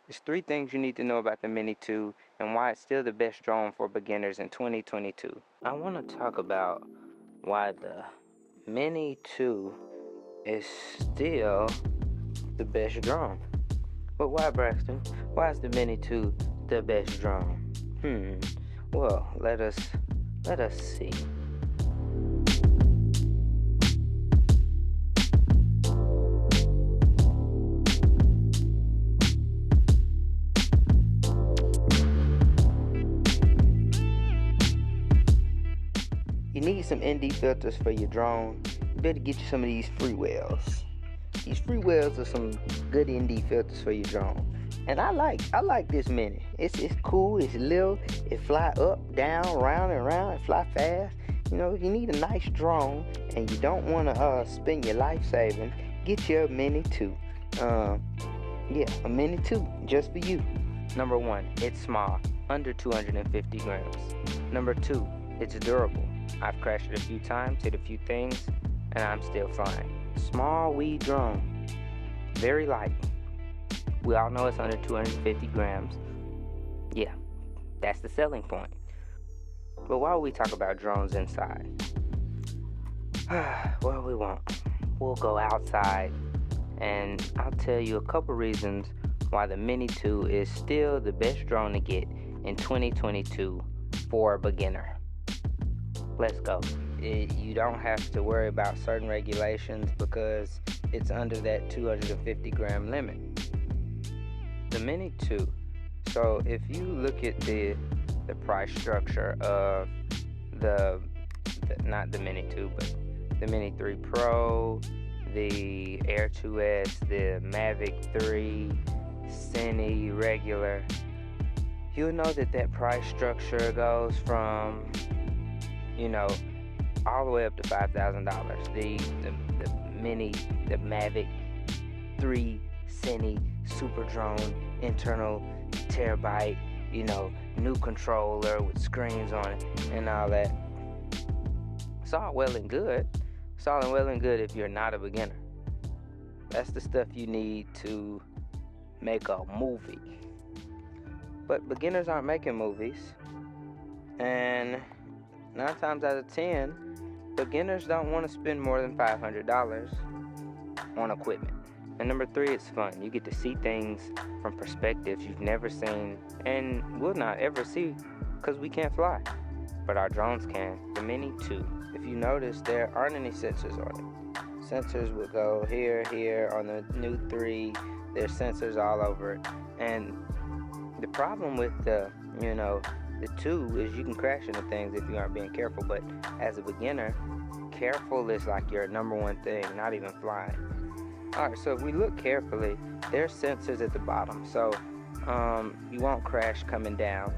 There's three things you need to know about the Mini 2 and why it's still the best drone for beginners in 2022. I want to talk about why the Mini 2 is still the best drone. But why, Braxton? Why is the Mini 2 the best drone? Well, let us see. You need some ND filters for your drone. You better get you some of these Freewells. These Freewells are some good ND filters for your drone. And I like this Mini. It's cool, it's little, it fly up, down, round and round, it fly fast. You know, if you need a nice drone and you don't want to spend your life saving, get you a Mini 2. Yeah, a Mini 2 just for you. Number 1, it's small, under 250 grams. Number 2, it's durable. I've crashed it a few times, hit a few things, and I'm still flying. Small wee drone, very light. We all know it's under 250 grams. Yeah, that's the selling point. But why would we talk about drones inside? Well, we won't. We'll go outside, and I'll tell you a couple reasons why the Mini 2 is still the best drone to get in 2022 for a beginner. Let's go. You don't have to worry about certain regulations because it's under that 250 gram limit. The Mini 2. So if you look at the price structure of the not the Mini 2, but the Mini 3 Pro, the Air 2S, the Mavic 3, Cine regular, you'll know that price structure goes from, you know, all the way up to $5,000. The Mini, the Mavic 3 Cine super drone, internal terabyte, you know, new controller with screens on it and all that. It's all well and good. It's all well and good if you're not a beginner. That's the stuff you need to make a movie. But beginners aren't making movies. And 9 times out of 10, beginners don't want to spend more than $500 on equipment. And number 3, it's fun. You get to see things from perspectives you've never seen and will not ever see because we can't fly. But our drones can. The Mini 2. If you notice, there aren't any sensors on it. Sensors will go here. On the new 3, there's sensors all over it. And the problem with the 2 is you can crash into things if you aren't being careful. But as a beginner, careful is like your number one thing, not even flying. Alright, so if we look carefully, there's sensors at the bottom, so you won't crash coming down.